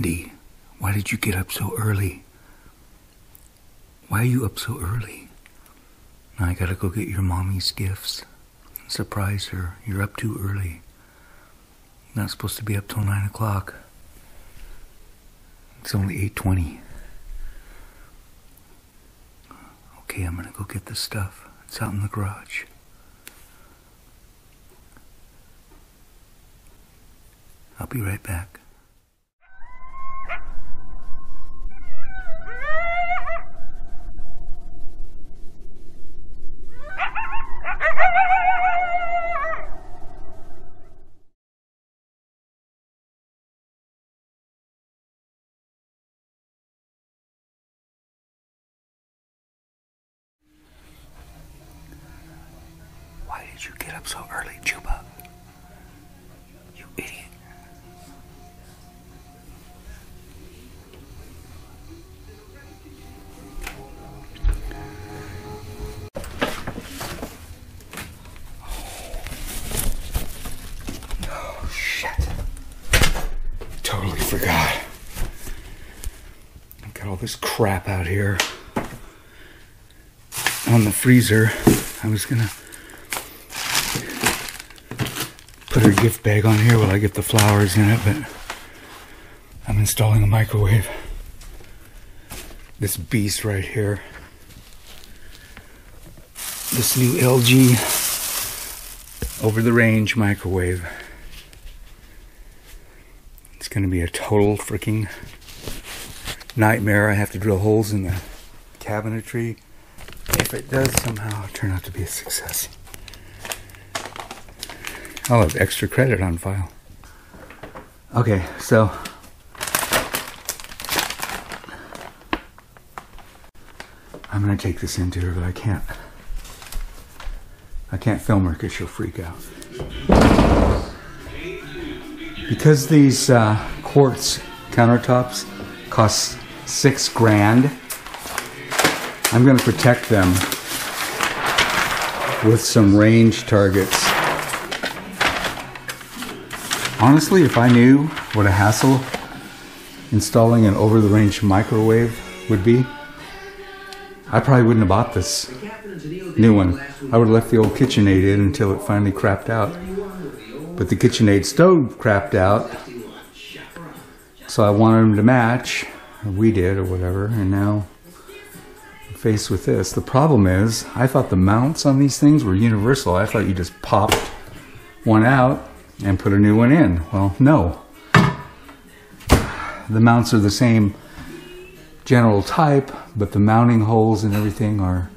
Andy, why did you get up so early? Why are you up so early? Now I gotta go get your mommy's gifts. Surprise her. You're up too early. You're not supposed to be up till 9 o'clock. It's only 8:20. Okay, I'm gonna go get the stuff. It's out in the garage. I'll be right back. Why did you get up so early, Chuba? You idiot. Oh, shit. Totally forgot. I've got all this crap out here on the freezer. I was gonna put her gift bag on here while I get the flowers in it, but I'm installing a microwave. This beast right here. This new LG over-the-range microwave. It's going to be a total freaking nightmare. I have to drill holes in the cabinetry. If it does somehow turn out to be a success, I'll have extra credit on file. Okay, so I'm gonna take this into her, but I can't film her because she'll freak out. Because these quartz countertops cost $6 grand, I'm gonna protect them with some range targets. Honestly, if I knew what a hassle installing an over-the-range microwave would be, I probably wouldn't have bought this new one. I would have left the old KitchenAid in until it finally crapped out. But the KitchenAid stove crapped out, so I wanted them to match. Or we did, or whatever, and now I'm faced with this. The problem is, I thought the mounts on these things were universal. I thought you just popped one out and put a new one in. Well, no. The mounts are the same general type, but the mounting holes and everything are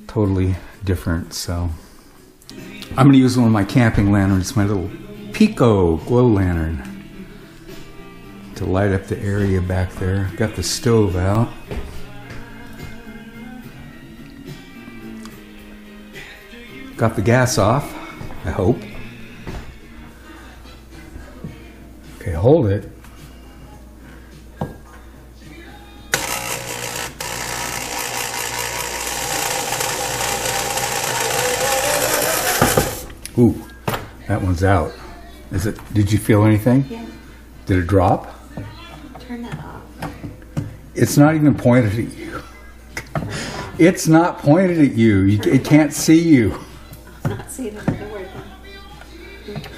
totally different. So I'm going to use one of my camping lanterns, my little Pico glow lantern, to light up the area back there. Got the stove out. Got the gas off, I hope. Okay, hold it. Ooh, that one's out. Is it? Did you feel anything? Yeah. Did it drop? Turn that off. It's not even pointed at you. It's not pointed at you. It can't see you. I'm not seeing it. Don't worry about it.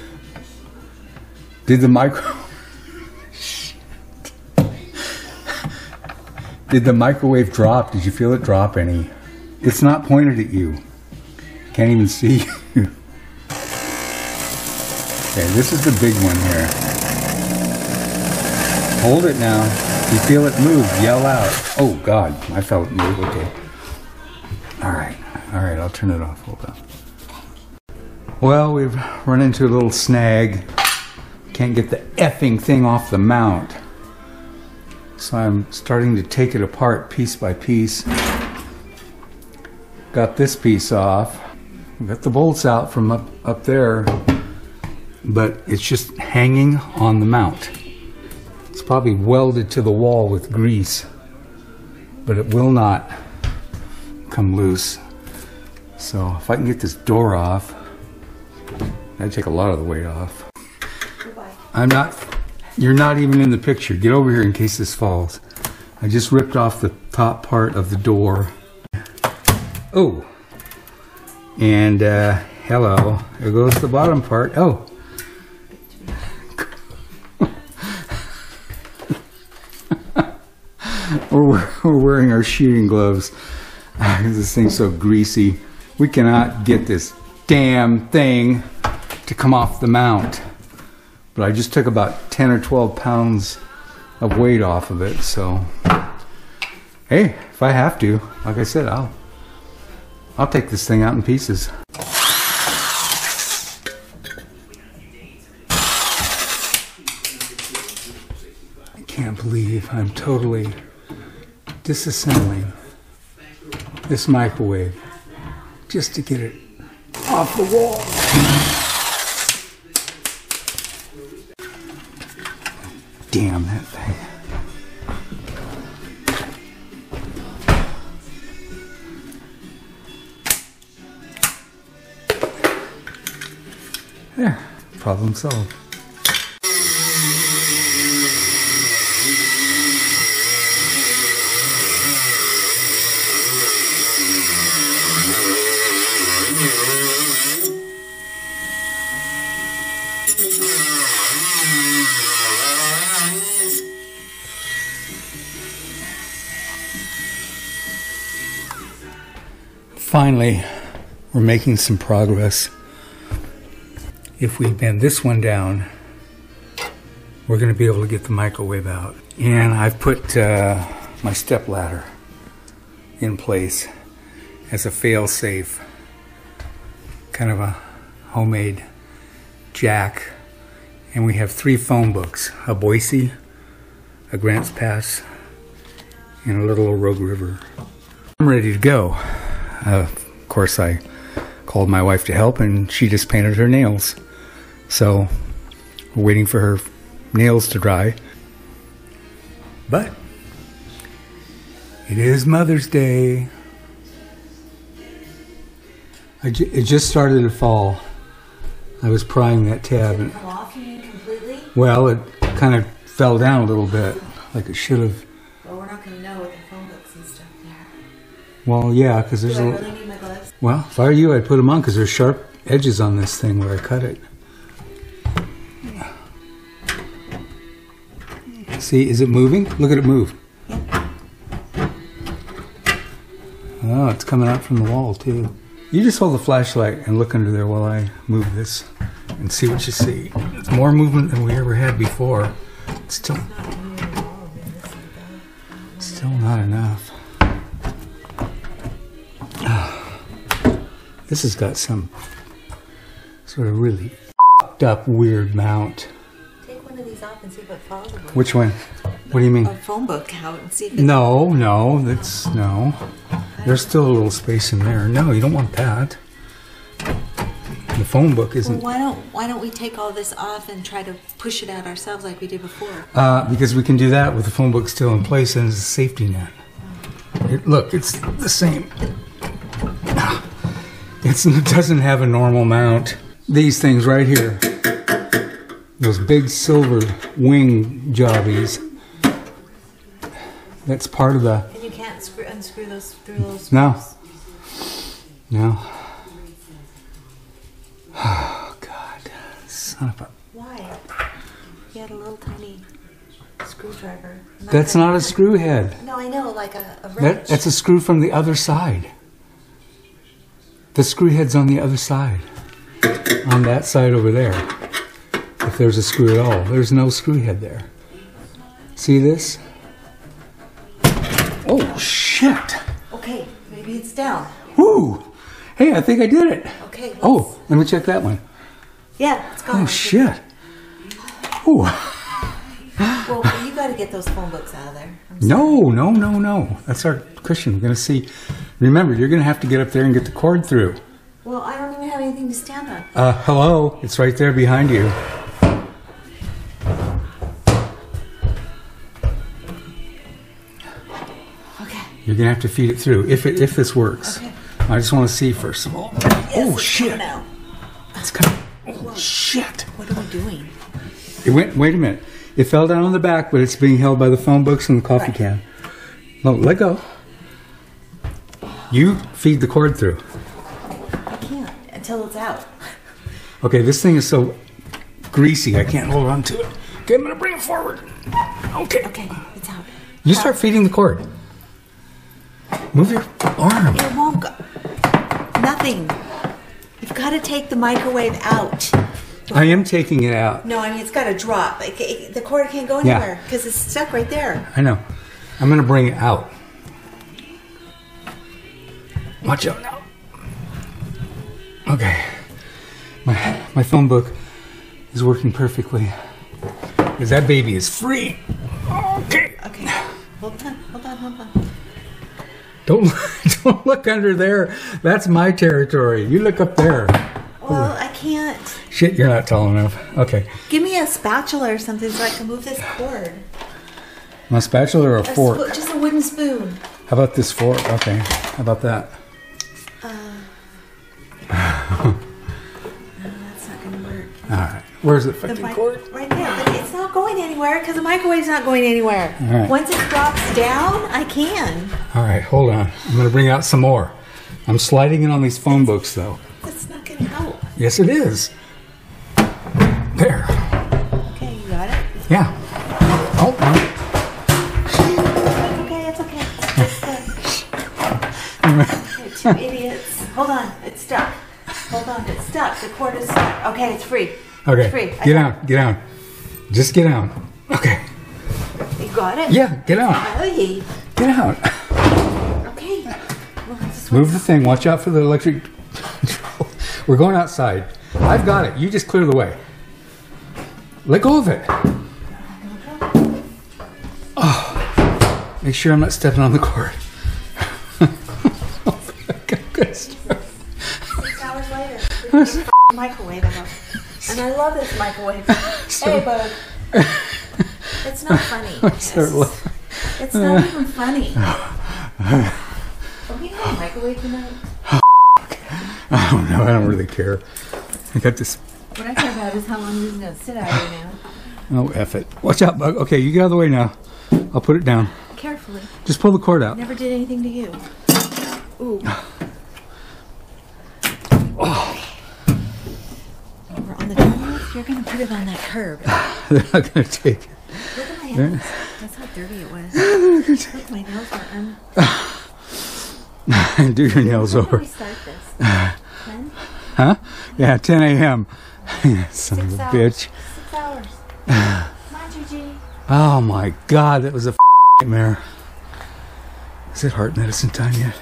Did the Did the microwave drop? Did you feel it drop any? It's not pointed at you. Can't even see you. Okay, this is the big one here. Hold it now. If you feel it move, yell out. Oh God, I felt it move. Okay. All right, I'll turn it off. Hold on. Well, we've run into a little snag. Can't get the effing thing off the mount. So I'm starting to take it apart piece by piece. Got this piece off. Got the bolts out from up there, but it's just hanging on the mount. It's probably welded to the wall with grease, but it will not come loose. So if I can get this door off, that'd take a lot of the weight off. Goodbye. I'm not You're not even in the picture. Get over here in case this falls. I just ripped off the top part of the door. Oh. And, hello. There goes the bottom part. Oh. We're wearing our shooting gloves. This thing's so greasy. We cannot get this damn thing to come off the mount. But I just took about 10 or 12 pounds of weight off of it, so hey, if I have to, like I said, I'll take this thing out in pieces. I can't believe I'm totally disassembling this microwave just to get it off the wall. Damn that thing. There, problem solved. Finally, we're making some progress. If we bend this one down, we're going to be able to get the microwave out. And I've put my step ladder in place as a fail-safe, kind of a homemade jack. And we have 3 phone books, a Boise, a Grants Pass, and a little Rogue River. I'm ready to go. Of course, I called my wife to help, and she just painted her nails. So we're waiting for her nails to dry. But it is Mother's Day. It just started to fall. I was prying that tab. Did it come off, you mean, completely? Well, it kind of fell down a little bit, like it should have. Well, we're not going to know with the phone books and stuff there. Well, yeah, because there's Do I really need my gloves? Well, if I were you, I'd put them on because there's sharp edges on this thing where I cut it. See, is it moving? Look at it move. Yeah. Oh, it's coming out from the wall, too. You just hold the flashlight and look under there while I move this and see what you see. It's more movement than we ever had before. It's still not enough. This has got some sort of really f***ed up weird mount. Take one of these off and see if it falls. Which one? What do you mean? A phone book out and see if it... No. There's still a little space in there. No, you don't want that. The phone book isn't... Well, why don't we take all this off and try to push it out ourselves like we did before? Because we can do that with the phone book still in place and as a safety net. Look, it's the same. It doesn't have a normal mount. These things right here, those big silver wing jobbies, that's part of the... And you can't unscrew those through those screws? No. Oh, God. Son of a... Why? You had a little tiny screwdriver. That's not a screw head. No, I know, like a wrench. That's a screw from the other side. The screw head's on the other side. On that side over there. If there's a screw at all. There's no screw head there. See this? Oh, shit. Okay, maybe it's down. Woo! Hey, I think I did it. Okay. Oh, let me check that one. Yeah, it's gone. Oh, shit. Ooh. Well, you got to get those phone books out of there. No. That's our cushion. We're going to see. Remember, you're going to have to get up there and get the cord through. Well, I don't even have anything to stand on. Hello. It's right there behind you. Okay. You're going to have to feed it through if this works. Okay. I just want to see first of all. Yes, Oh, it's shit. coming out. It's coming. Oh, shit. What are we doing? Wait a minute. It fell down on the back, but it's being held by the phone books and the coffee can. No, let go. You feed the cord through. I can't until it's out. Okay, this thing is so greasy, I can't hold on to it. Okay, I'm gonna bring it forward. Okay. Okay, it's out. You start feeding the cord. Move your arm. It won't go. Nothing. You've got to take the microwave out. I am taking it out. No, I mean, it's got to drop. The cord can't go anywhere because it's stuck right there. I know. I'm gonna bring it out. Watch out now. Okay. My phone book is working perfectly. Because that baby is free. Okay. Okay. Hold on. Don't look under there. That's my territory. You look up there. Well, I can't. Shit, you're not tall enough. Okay. Give me a spatula or something so I can move this cord. A spatula or a fork? Just a wooden spoon. How about this fork? Okay. How about that? No, that's not going to work. All right. Where's the fucking cord? Right there. But it's not going anywhere because the microwave's not going anywhere. All right. Once it drops down, I can. All right. Hold on. I'm going to bring out some more. I'm sliding it on these phone books, though. That's not going to help. Yes, it is. There. Okay, you got it? Yeah. Oh, It's okay. Two idiots. Hold on. It's stuck. Hold on. It's stuck. The cord is stuck. Okay, it's free. okay. It's free. Get down. Get down. Just get down. Okay. You got it? Yeah, get out. Hey. Get out. Okay. Well, Move the thing. Watch out for the electric control. We're going outside. I've got it. You just clear the way. Let go of it. Oh, make sure I'm not stepping on the cord. 6 hours later, there's a microwave. And I love this microwave. Hey, bud. It's not funny. It's not even funny. Are we in a microwave tonight? I don't know. I don't really care. I got this. What I care about is how long you're going to sit out here now. Oh, F it. Watch out, Bug. Okay, you get out of the way now. I'll put it down. Carefully. Just pull the cord out. Never did anything to you. Ooh. Oh. We're on the donuts. You're going to put it on that curb. They're not going to take it. Look at my hands. That's how dirty it was. Look, my nails are Do your nails When over. did we start this? 10? Huh? Yeah, 10 a.m. Son of a 6 hours. bitch. 6 hours. Come on, Gigi. Oh my God, that was a nightmare. Is it heart medicine time yet?